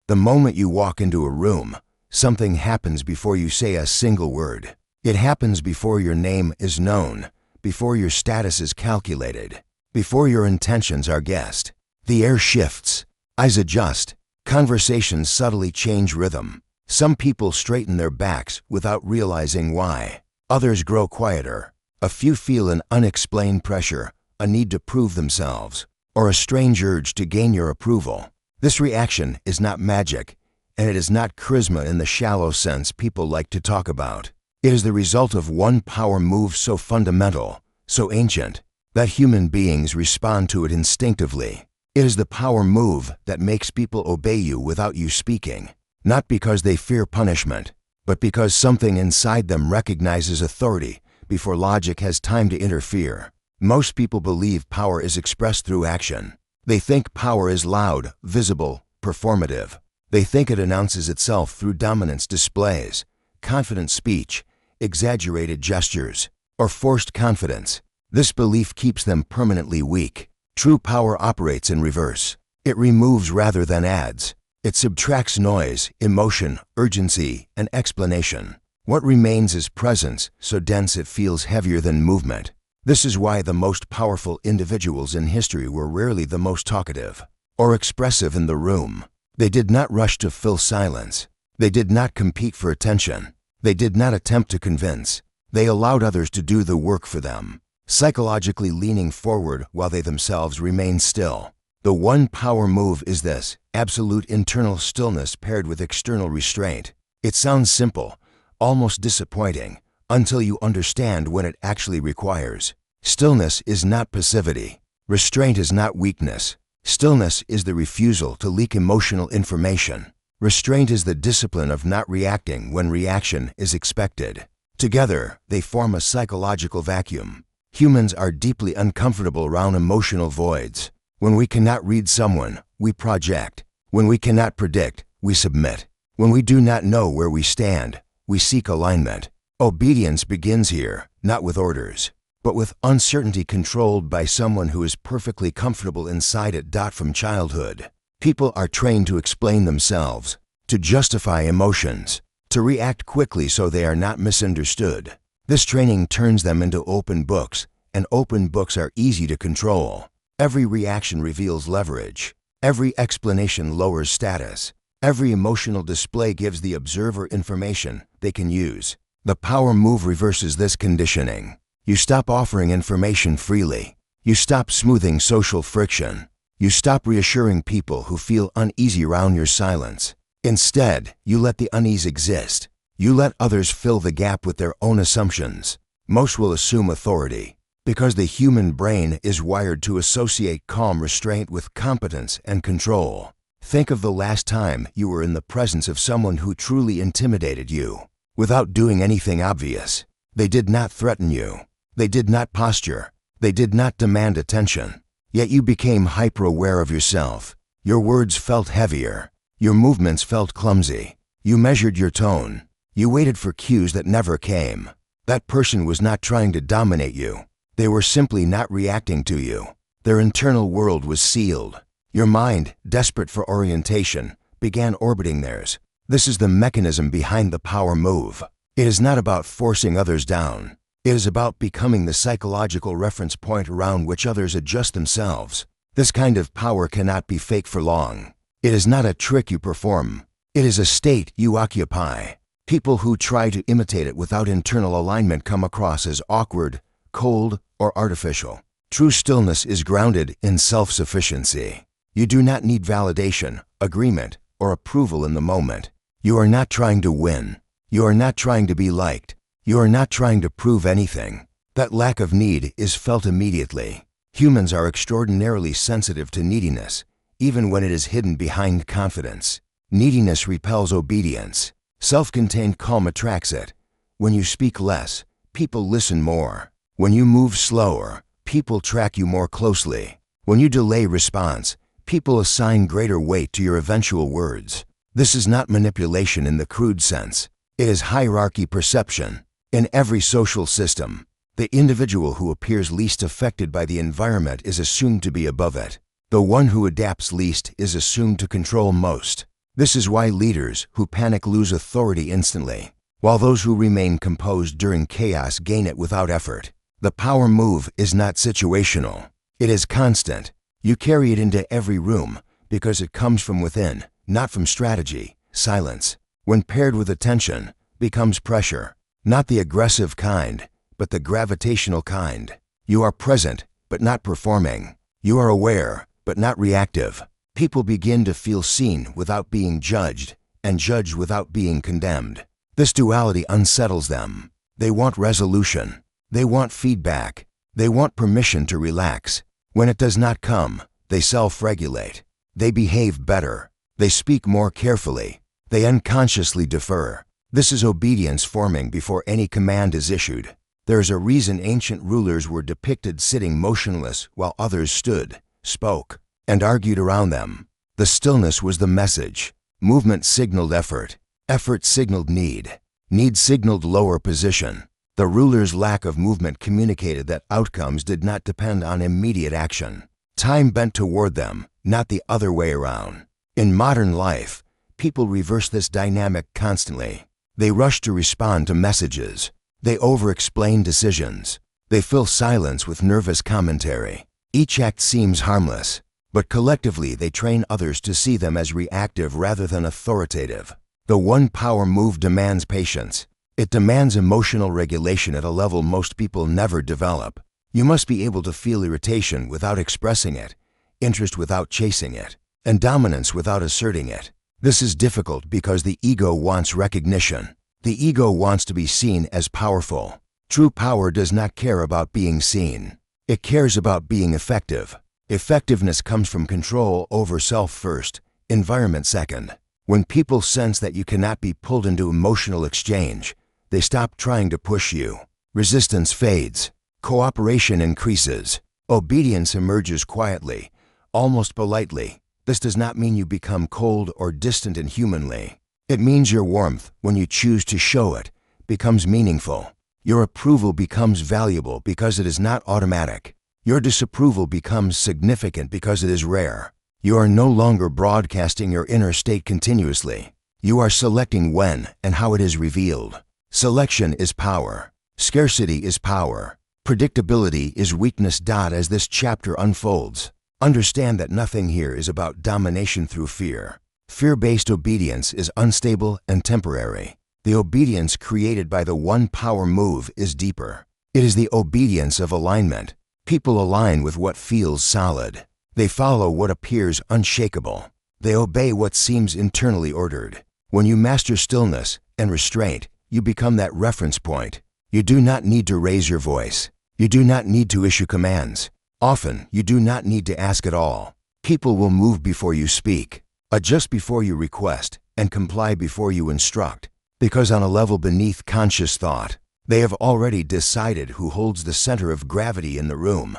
The moment you walk into a room, something happens before you say a single word. It happens before your name is known, before your status is calculated, before your intentions are guessed. The air shifts, eyes adjust, conversations subtly change rhythm. Some people straighten their backs without realizing why. Others grow quieter. A few feel an unexplained pressure, a need to prove themselves, or a strange urge to gain your approval. This reaction is not magic, and it is not charisma in the shallow sense people like to talk about. It is the result of one power move so fundamental, so ancient, that human beings respond to it instinctively. It is the power move that makes people obey you without you speaking, not because they fear punishment, but because something inside them recognizes authority before logic has time to interfere. Most people believe power is expressed through action. They think power is loud, visible, performative. They think it announces itself through dominance displays, confident speech, exaggerated gestures, or forced confidence. This belief keeps them permanently weak. True power operates in reverse. It removes rather than adds. It subtracts noise, emotion, urgency, and explanation. What remains is presence, so dense it feels heavier than movement. This is why the most powerful individuals in history were rarely the most talkative or expressive in the room. They did not rush to fill silence. They did not compete for attention. They did not attempt to convince. They allowed others to do the work for them, psychologically leaning forward while they themselves remained still. The one power move is this: absolute internal stillness paired with external restraint. It sounds simple, almost disappointing, until you understand what it actually requires. Stillness is not passivity. Restraint is not weakness. Stillness is the refusal to leak emotional information. Restraint is the discipline of not reacting when reaction is expected. Together, they form a psychological vacuum. Humans are deeply uncomfortable around emotional voids. When we cannot read someone, we project. When we cannot predict, we submit. When we do not know where we stand, we seek alignment. Obedience begins here, not with orders, but with uncertainty controlled by someone who is perfectly comfortable inside it. From childhood, people are trained to explain themselves, to justify emotions, to react quickly so they are not misunderstood. This training turns them into open books, and open books are easy to control. Every reaction reveals leverage. Every explanation lowers status. Every emotional display gives the observer information they can use. The power move reverses this conditioning. You stop offering information freely. You stop smoothing social friction. You stop reassuring people who feel uneasy around your silence. Instead, you let the unease exist. You let others fill the gap with their own assumptions. Most will assume authority, because the human brain is wired to associate calm restraint with competence and control. Think of the last time you were in the presence of someone who truly intimidated you. Without doing anything obvious. They did not threaten you. They did not posture. They did not demand attention. Yet you became hyper-aware of yourself. Your words felt heavier. Your movements felt clumsy. You measured your tone. You waited for cues that never came. That person was not trying to dominate you. They were simply not reacting to you. Their internal world was sealed. Your mind, desperate for orientation, began orbiting theirs. This is the mechanism behind the power move. It is not about forcing others down. It is about becoming the psychological reference point around which others adjust themselves. This kind of power cannot be fake for long. It is not a trick you perform. It is a state you occupy. People who try to imitate it without internal alignment come across as awkward, cold, or artificial. True stillness is grounded in self-sufficiency. You do not need validation, agreement, or approval in the moment. You are not trying to win. You are not trying to be liked. You are not trying to prove anything. That lack of need is felt immediately. Humans are extraordinarily sensitive to neediness, even when it is hidden behind confidence. Neediness repels obedience. Self-contained calm attracts it. When you speak less, people listen more. When you move slower, people track you more closely. When you delay response, people assign greater weight to your eventual words. This is not manipulation in the crude sense. It is hierarchy perception. In every social system, the individual who appears least affected by the environment is assumed to be above it. The one who adapts least is assumed to control most. This is why leaders who panic lose authority instantly, while those who remain composed during chaos gain it without effort. The power move is not situational. It is constant. You carry it into every room because it comes from within, not from strategy. Silence, when paired with attention, becomes pressure. Not the aggressive kind, but the gravitational kind. You are present, but not performing. You are aware, but not reactive. People begin to feel seen without being judged, and judged without being condemned. This duality unsettles them. They want resolution. They want feedback. They want permission to relax. When it does not come, they self-regulate. They behave better. They speak more carefully. They unconsciously defer. This is obedience forming before any command is issued. There is a reason ancient rulers were depicted sitting motionless while others stood, spoke, and argued around them. The stillness was the message. Movement signaled effort. Effort signaled need. Need signaled lower position. The ruler's lack of movement communicated that outcomes did not depend on immediate action. Time bent toward them, not the other way around. In modern life, people reverse this dynamic constantly. They rush to respond to messages. They over-explain decisions. They fill silence with nervous commentary. Each act seems harmless, but collectively they train others to see them as reactive rather than authoritative. The one power move demands patience. It demands emotional regulation at a level most people never develop. You must be able to feel irritation without expressing it, interest without chasing it, and dominance without asserting it. This is difficult because the ego wants recognition. The ego wants to be seen as powerful. True power does not care about being seen. It cares about being effective. Effectiveness comes from control over self first, environment second. When people sense that you cannot be pulled into emotional exchange, they stop trying to push you. Resistance fades. Cooperation increases. Obedience emerges quietly, almost politely. This does not mean you become cold or distant inhumanly. It means your warmth, when you choose to show it, becomes meaningful. Your approval becomes valuable because it is not automatic. Your disapproval becomes significant because it is rare. You are no longer broadcasting your inner state continuously. You are selecting when and how it is revealed. Selection is power. Scarcity is power. Predictability is weakness. As this chapter unfolds, understand that nothing here is about domination through fear. Fear-based obedience is unstable and temporary. The obedience created by the one power move is deeper. It is the obedience of alignment. People align with what feels solid. They follow what appears unshakable. They obey what seems internally ordered. When you master stillness and restraint, you become that reference point. You do not need to raise your voice. You do not need to issue commands. Often, you do not need to ask at all. People will move before you speak, adjust before you request, and comply before you instruct, because on a level beneath conscious thought, they have already decided who holds the center of gravity in the room.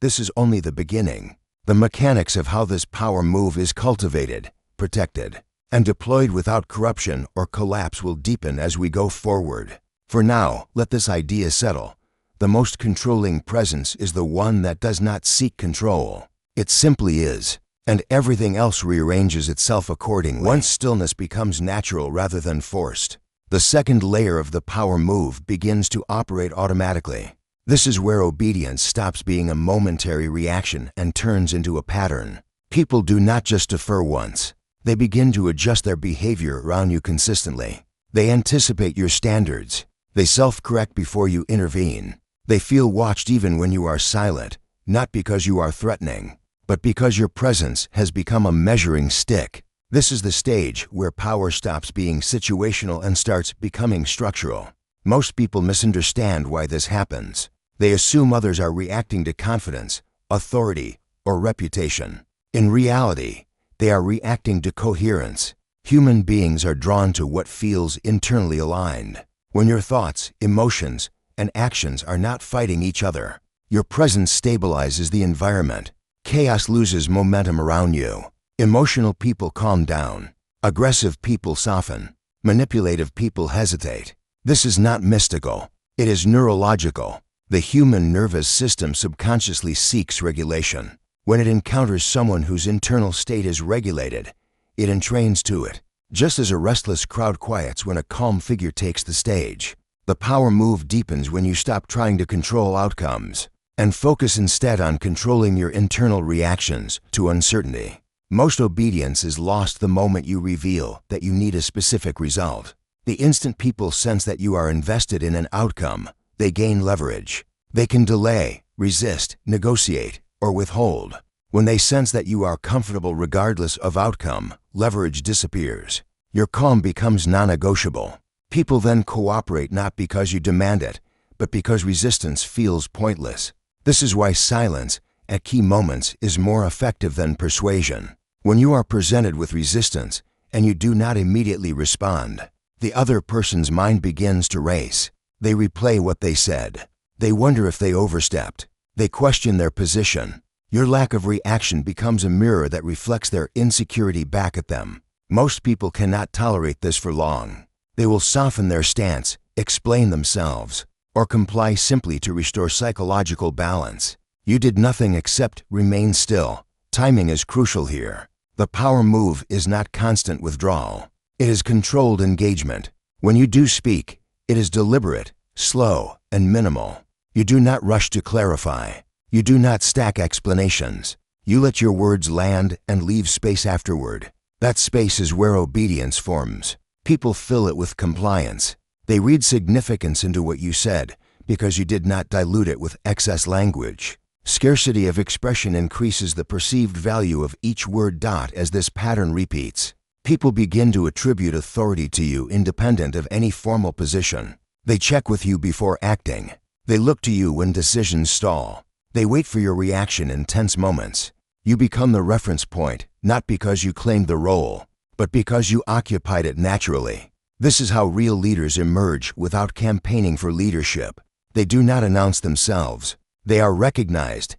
This is only the beginning. The mechanics of how this power move is cultivated, protected, and deployed without corruption or collapse will deepen as we go forward. For now, let this idea settle. The most controlling presence is the one that does not seek control. It simply is, and everything else rearranges itself accordingly. Once stillness becomes natural rather than forced, the second layer of the power move begins to operate automatically. This is where obedience stops being a momentary reaction and turns into a pattern. People do not just defer once. They begin to adjust their behavior around you consistently. They anticipate your standards. They self-correct before you intervene. They feel watched even when you are silent, not because you are threatening, but because your presence has become a measuring stick. This is the stage where power stops being situational and starts becoming structural. Most people misunderstand why this happens. They assume others are reacting to confidence, authority, or reputation. In reality, they are reacting to coherence. Human beings are drawn to what feels internally aligned. When your thoughts, emotions, and actions are not fighting each other, your presence stabilizes the environment. Chaos loses momentum around you. Emotional people calm down. Aggressive people soften. Manipulative people hesitate. This is not mystical. It is neurological. The human nervous system subconsciously seeks regulation. When it encounters someone whose internal state is regulated, it entrains to it. Just as a restless crowd quiets when a calm figure takes the stage, the power move deepens when you stop trying to control outcomes and focus instead on controlling your internal reactions to uncertainty. Most obedience is lost the moment you reveal that you need a specific result. The instant people sense that you are invested in an outcome, they gain leverage. They can delay, resist, negotiate, or withhold. When they sense that you are comfortable regardless of outcome, leverage disappears. Your calm becomes non-negotiable. People then cooperate not because you demand it, but because resistance feels pointless. This is why silence, at key moments, is more effective than persuasion. When you are presented with resistance and you do not immediately respond, the other person's mind begins to race. They replay what they said. They wonder if they overstepped. They question their position. Your lack of reaction becomes a mirror that reflects their insecurity back at them. Most people cannot tolerate this for long. They will soften their stance, explain themselves, or comply simply to restore psychological balance. You did nothing except remain still. Timing is crucial here. The power move is not constant withdrawal. It is controlled engagement. When you do speak, it is deliberate, slow, and minimal. You do not rush to clarify. You do not stack explanations. You let your words land and leave space afterward. That space is where obedience forms. People fill it with compliance. They read significance into what you said because you did not dilute it with excess language. Scarcity of expression increases the perceived value of each word. As this pattern repeats, people begin to attribute authority to you independent of any formal position. They check with you before acting. They look to you when decisions stall. They wait for your reaction in tense moments. You become the reference point, not because you claimed the role, but because you occupied it naturally. This is how real leaders emerge without campaigning for leadership. They do not announce themselves. They are recognized.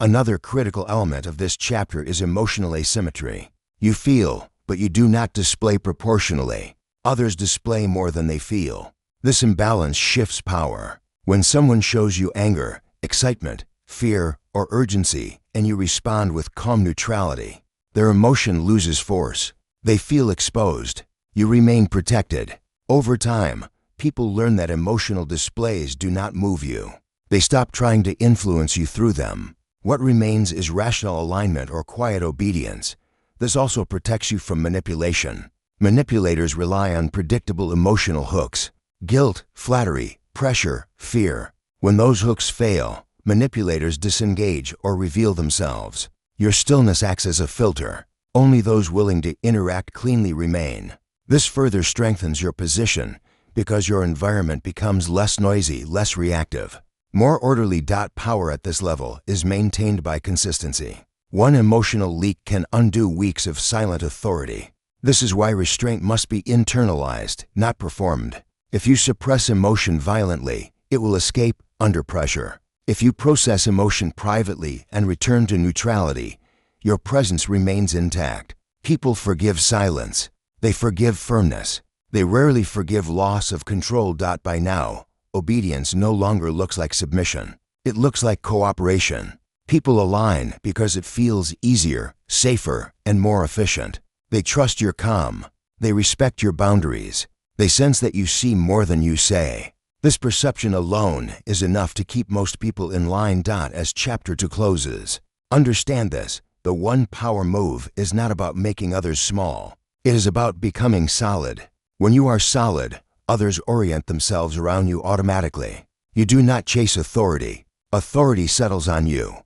Another critical element of this chapter is emotional asymmetry. You feel, but you do not display proportionally. Others display more than they feel. This imbalance shifts power. When someone shows you anger, excitement, fear, or urgency, and you respond with calm neutrality, their emotion loses force. They feel exposed. You remain protected. Over time, people learn that emotional displays do not move you. They stop trying to influence you through them. What remains is rational alignment or quiet obedience. This also protects you from manipulation. Manipulators rely on predictable emotional hooks: guilt, flattery, pressure, fear. When those hooks fail, manipulators disengage or reveal themselves. Your stillness acts as a filter. Only those willing to interact cleanly remain. This further strengthens your position because your environment becomes less noisy, less reactive. More orderly. Power at this level is maintained by consistency. One emotional leak can undo weeks of silent authority. This is why restraint must be internalized, not performed. If you suppress emotion violently, it will escape under pressure. If you process emotion privately and return to neutrality, your presence remains intact. People forgive silence. They forgive firmness. They rarely forgive loss of control. By now, obedience no longer looks like submission. It looks like cooperation. People align because it feels easier, safer, and more efficient. They trust your calm. They respect your boundaries. They sense that you see more than you say. This perception alone is enough to keep most people in line. As chapter 2 closes, understand this: the one power move is not about making others small. It is about becoming solid. When you are solid, others orient themselves around you automatically. You do not chase authority. Authority settles on you.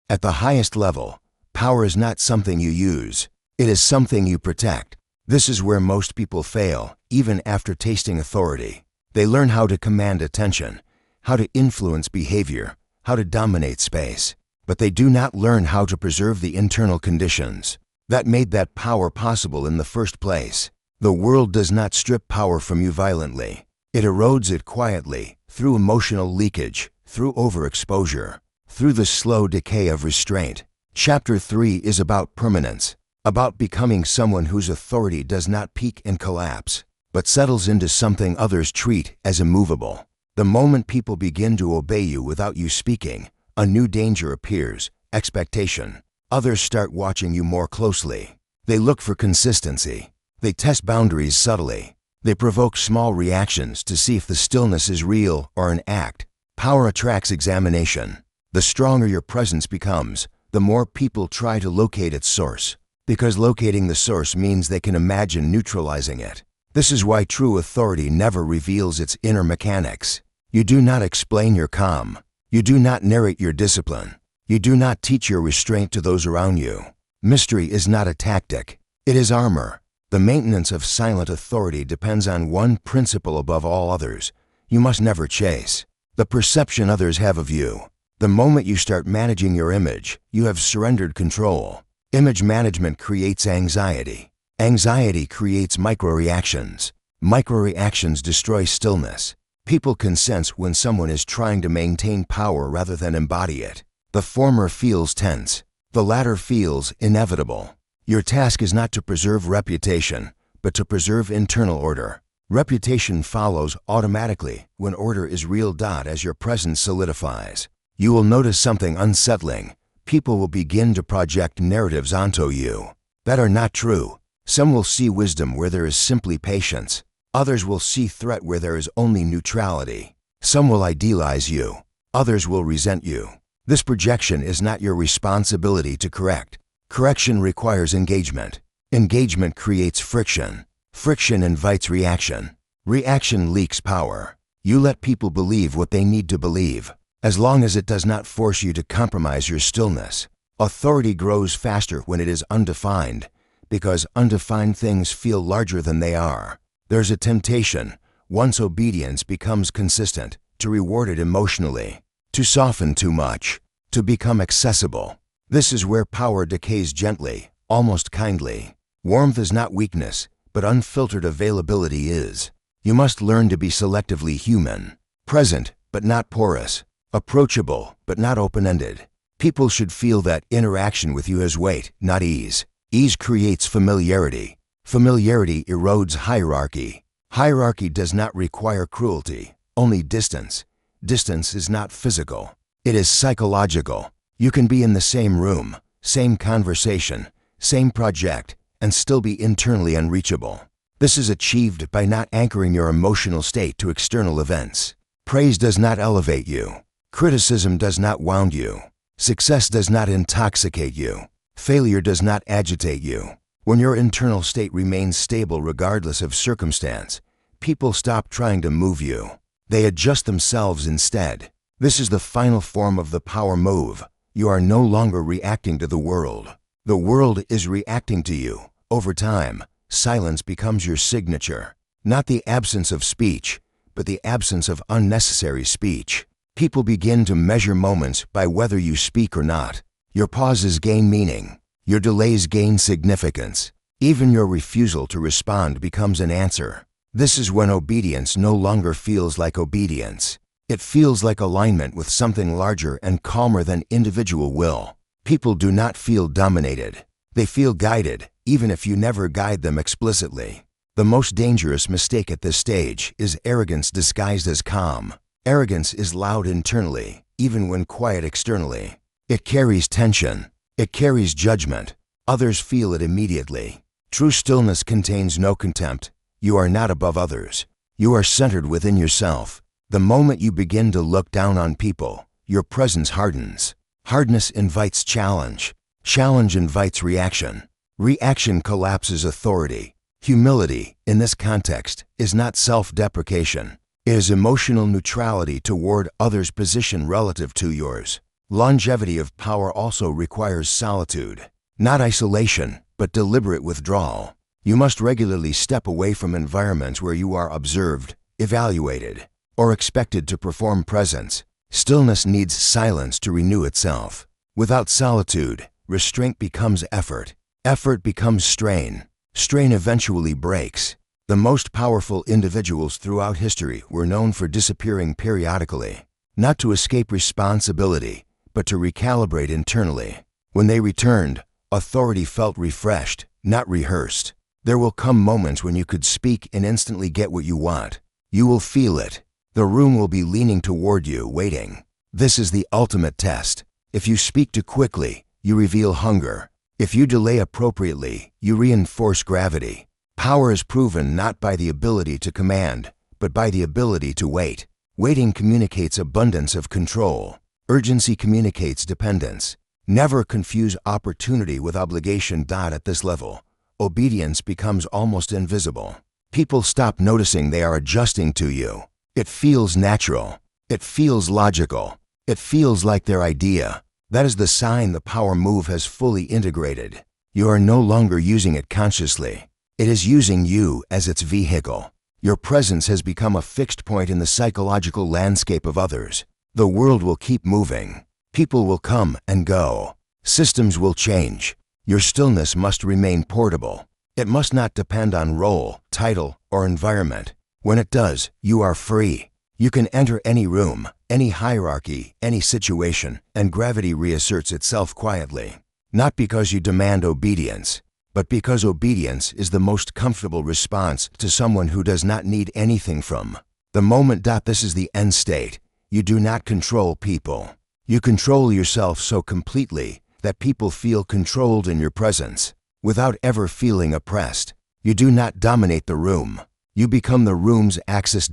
At the highest level, power is not something you use. It is something you protect. This is where most people fail, even after tasting authority. They learn how to command attention, how to influence behavior, how to dominate space. But they do not learn how to preserve the internal conditions that made that power possible in the first place. The world does not strip power from you violently. It erodes it quietly, through emotional leakage, through overexposure, through the slow decay of restraint. Chapter 3 is about permanence, about becoming someone whose authority does not peak and collapse, but settles into something others treat as immovable. The moment people begin to obey you without you speaking, a new danger appears: expectation. Others start watching you more closely. They look for consistency. They test boundaries subtly. They provoke small reactions to see if the stillness is real or an act. Power attracts examination. The stronger your presence becomes, the more people try to locate its source, because locating the source means they can imagine neutralizing it. This is why true authority never reveals its inner mechanics. You do not explain your calm. You do not narrate your discipline. You do not teach your restraint to those around you. Mystery is not a tactic. It is armor. The maintenance of silent authority depends on one principle above all others. You must never chase the perception others have of you. The moment you start managing your image, you have surrendered control. Image management creates anxiety. Anxiety creates micro-reactions. Micro-reactions destroy stillness. People can sense when someone is trying to maintain power rather than embody it. The former feels tense. The latter feels inevitable. Your task is not to preserve reputation, but to preserve internal order. Reputation follows automatically when order is real. As your presence solidifies, you will notice something unsettling. People will begin to project narratives onto you that are not true. Some will see wisdom where there is simply patience. Others will see threat where there is only neutrality. Some will idealize you. Others will resent you. This projection is not your responsibility to correct. Correction requires engagement. Engagement creates friction. Friction invites reaction. Reaction leaks power. You let people believe what they need to believe, as long as it does not force you to compromise your stillness. Authority grows faster when it is undefined, because undefined things feel larger than they are. There's a temptation, once obedience becomes consistent, to reward it emotionally, to soften too much, to become accessible. This is where power decays gently, almost kindly. Warmth is not weakness, but unfiltered availability is. You must learn to be selectively human, present but not porous, approachable but not open-ended. People should feel that interaction with you has weight, not ease. Ease creates familiarity. Familiarity erodes hierarchy. Hierarchy does not require cruelty, only distance. Distance is not physical. It is psychological. You can be in the same room, same conversation, same project, and still be internally unreachable. This is achieved by not anchoring your emotional state to external events. Praise does not elevate you. Criticism does not wound you. Success does not intoxicate you. Failure does not agitate you. When your internal state remains stable regardless of circumstance, people stop trying to move you. They adjust themselves instead. This is the final form of the power move. You are no longer reacting to the world. The world is reacting to you. Over time, silence becomes your signature. Not the absence of speech, but the absence of unnecessary speech. People begin to measure moments by whether you speak or not. Your pauses gain meaning. Your delays gain significance. Even your refusal to respond becomes an answer. This is when obedience no longer feels like obedience. It feels like alignment with something larger and calmer than individual will. People do not feel dominated. They feel guided, even if you never guide them explicitly. The most dangerous mistake at this stage is arrogance disguised as calm. Arrogance is loud internally, even when quiet externally. It carries tension. It carries judgment. Others feel it immediately. True stillness contains no contempt. You are not above others. You are centered within yourself. The moment you begin to look down on people, your presence hardens. Hardness invites challenge. Challenge invites reaction. Reaction collapses authority. Humility, in this context, is not self-deprecation. It is emotional neutrality toward others' position relative to yours. Longevity of power also requires solitude. Not isolation, but deliberate withdrawal. You must regularly step away from environments where you are observed, evaluated, or expected to perform presence. Stillness needs silence to renew itself. Without solitude, restraint becomes effort. Effort becomes strain. Strain eventually breaks. The most powerful individuals throughout history were known for disappearing periodically, not to escape responsibility, but to recalibrate internally. When they returned, authority felt refreshed, not rehearsed. There will come moments when you could speak and instantly get what you want. You will feel it. The room will be leaning toward you, waiting. This is the ultimate test. If you speak too quickly, you reveal hunger. If you delay appropriately, you reinforce gravity. Power is proven not by the ability to command, but by the ability to wait. Waiting communicates abundance of control. Urgency communicates dependence. Never confuse opportunity with obligation. At this level, obedience becomes almost invisible. People stop noticing they are adjusting to you. It feels natural. It feels logical. It feels like their idea. That is the sign the power move has fully integrated. You are no longer using it consciously. It is using you as its vehicle. Your presence has become a fixed point in the psychological landscape of others. The world will keep moving. People will come and go. Systems will change. Your stillness must remain portable. It must not depend on role, title, or environment. When it does, you are free. You can enter any room, any hierarchy, any situation, and gravity reasserts itself quietly. Not because you demand obedience, but because obedience is the most comfortable response to someone who does not need anything from the moment. This is the end state. You do not control people. You control yourself so completely that people feel controlled in your presence, without ever feeling oppressed. You do not dominate the room. You become the room's axis.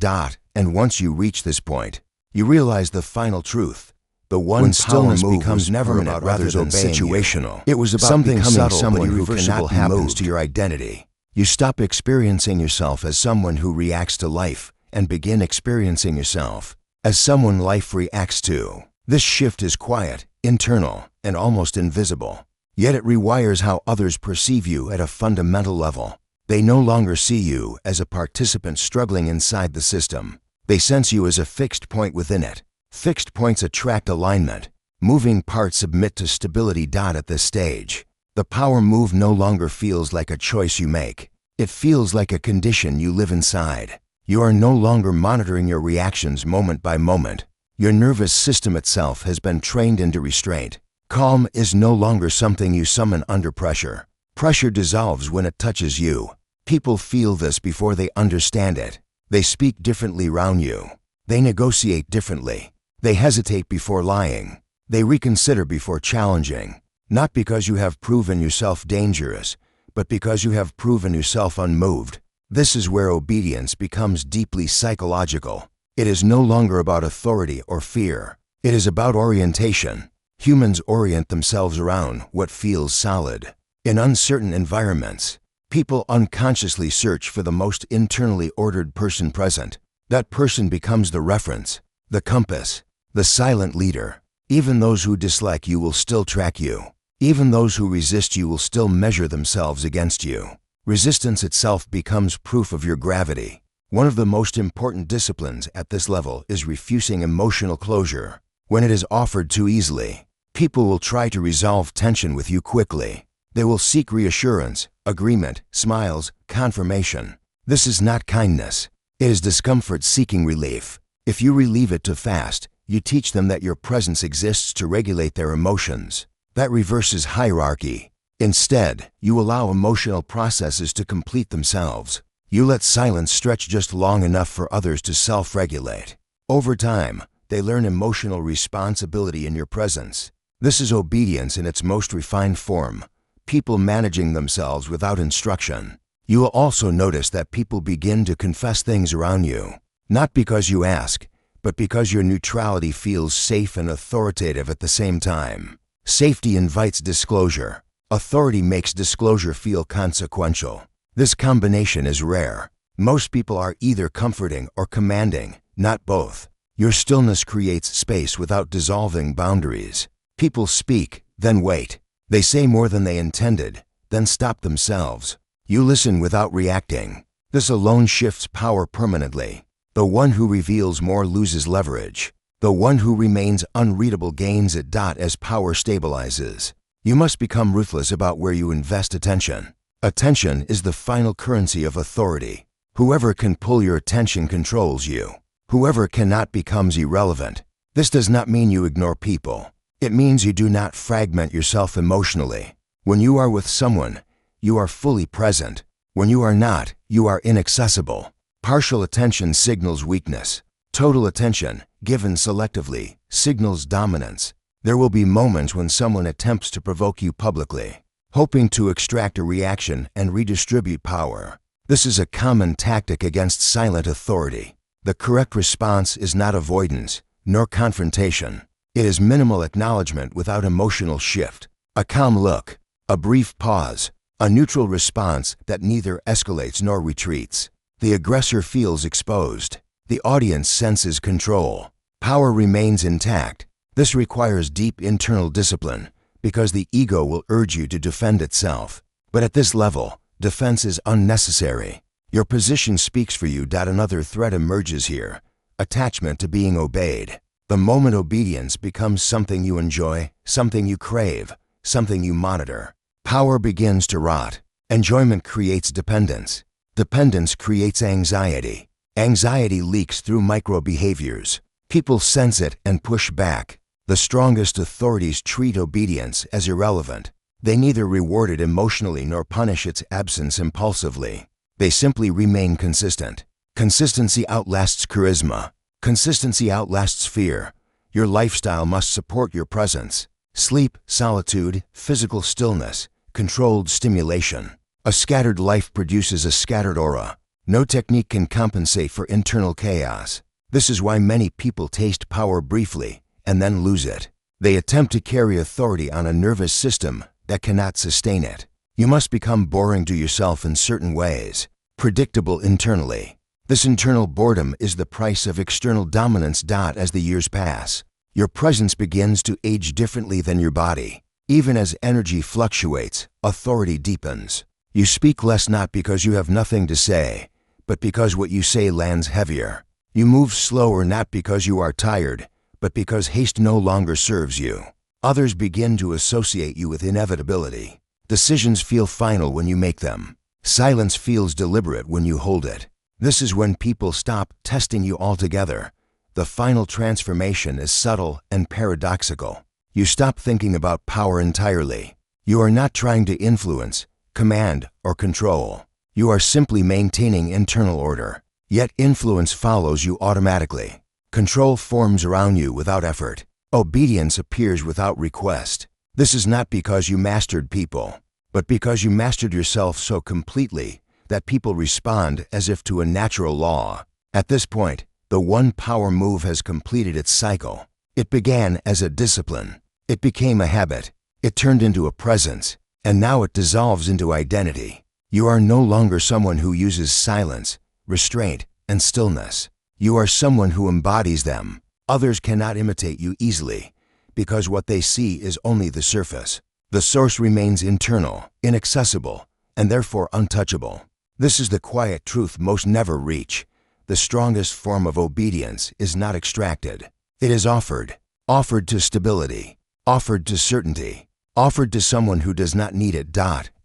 And once you reach this point, you realize the final truth. The one when stillness becomes never about others than situational. It was about something becoming subtle, someone who cannot be moved to your identity. You stop experiencing yourself as someone who reacts to life and begin experiencing yourself as someone life reacts to. This shift is quiet, internal, and almost invisible. Yet it rewires how others perceive you at a fundamental level. They no longer see you as a participant struggling inside the system. They sense you as a fixed point within it. Fixed points attract alignment. Moving parts submit to stability. At this stage, the power move no longer feels like a choice you make. It feels like a condition you live inside. You are no longer monitoring your reactions moment by moment. Your nervous system itself has been trained into restraint. Calm is no longer something you summon under pressure. Pressure dissolves when it touches you. People feel this before they understand it. They speak differently around you. They negotiate differently. They hesitate before lying. They reconsider before challenging. Not because you have proven yourself dangerous, but because you have proven yourself unmoved. This is where obedience becomes deeply psychological. It is no longer about authority or fear. It is about orientation. Humans orient themselves around what feels solid. In uncertain environments, people unconsciously search for the most internally ordered person present. That person becomes the reference, the compass, the silent leader. Even those who dislike you will still track you. Even those who resist you will still measure themselves against you. Resistance itself becomes proof of your gravity. One of the most important disciplines at this level is refusing emotional closure. When it is offered too easily, people will try to resolve tension with you quickly. They will seek reassurance, agreement, smiles, confirmation. This is not kindness. It is discomfort seeking relief. If you relieve it too fast, you teach them that your presence exists to regulate their emotions. That reverses hierarchy. Instead, you allow emotional processes to complete themselves. You let silence stretch just long enough for others to self-regulate. Over time, they learn emotional responsibility in your presence. This is obedience in its most refined form. People managing themselves without instruction. You will also notice that people begin to confess things around you, not because you ask, but because your neutrality feels safe and authoritative at the same time. Safety invites disclosure. Authority makes disclosure feel consequential. This combination is rare. Most people are either comforting or commanding, not both. Your stillness creates space without dissolving boundaries. People speak, then wait. They say more than they intended, then stop themselves. You listen without reacting. This alone shifts power permanently. The one who reveals more loses leverage. The one who remains unreadable gains it. As power stabilizes, you must become ruthless about where you invest attention. Attention is the final currency of authority. Whoever can pull your attention controls you. Whoever cannot becomes irrelevant. This does not mean you ignore people. It means you do not fragment yourself emotionally. When you are with someone, you are fully present. When you are not, you are inaccessible. Partial attention signals weakness. Total attention, given selectively, signals dominance. There will be moments when someone attempts to provoke you publicly. hoping to extract a reaction and redistribute power. This is a common tactic against silent authority. The correct response is not avoidance, nor confrontation. It is minimal acknowledgement without emotional shift. A calm look, a brief pause, a neutral response that neither escalates nor retreats. The aggressor feels exposed. The audience senses control. Power remains intact. This requires deep internal discipline, because the ego will urge you to defend itself. But at this level, defense is unnecessary. Your position speaks for you. Another threat emerges here: attachment to being obeyed. The moment obedience becomes something you enjoy, something you crave, something you monitor, power begins to rot. Enjoyment creates dependence. Dependence creates anxiety. Anxiety leaks through micro-behaviors. People sense it and push back. The strongest authorities treat obedience as irrelevant. They neither reward it emotionally nor punish its absence impulsively. They simply remain consistent. Consistency outlasts charisma. Consistency outlasts fear. Your lifestyle must support your presence. Sleep, solitude, physical stillness, controlled stimulation. A scattered life produces a scattered aura. No technique can compensate for internal chaos. This is why many people taste power briefly and then lose it. They attempt to carry authority on a nervous system that cannot sustain it. You must become boring to yourself in certain ways, predictable internally. This internal boredom is the price of external dominance. As the years pass, your presence begins to age differently than your body. Even as energy fluctuates, authority deepens. You speak less not because you have nothing to say, but because what you say lands heavier. You move slower not because you are tired, but because haste no longer serves you. Others begin to associate you with inevitability. Decisions feel final when you make them. Silence feels deliberate when you hold it. This is when people stop testing you altogether. The final transformation is subtle and paradoxical. You stop thinking about power entirely. You are not trying to influence, command, or control. You are simply maintaining internal order. Yet influence follows you automatically. Control forms around you without effort. Obedience appears without request. This is not because you mastered people, but because you mastered yourself so completely that people respond as if to a natural law. At this point, the one power move has completed its cycle. It began as a discipline. It became a habit. It turned into a presence. And now it dissolves into identity. You are no longer someone who uses silence, restraint, and stillness. You are someone who embodies them. Others cannot imitate you easily, because what they see is only the surface. The source remains internal, inaccessible, and therefore untouchable. This is the quiet truth most never reach. The strongest form of obedience is not extracted. It is offered. Offered to stability. Offered to certainty. Offered to someone who does not need it.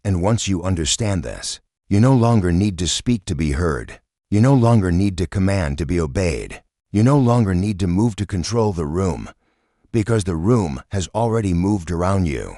And once you understand this, you no longer need to speak to be heard. You no longer need to command to be obeyed. You no longer need to move to control the room, because the room has already moved around you.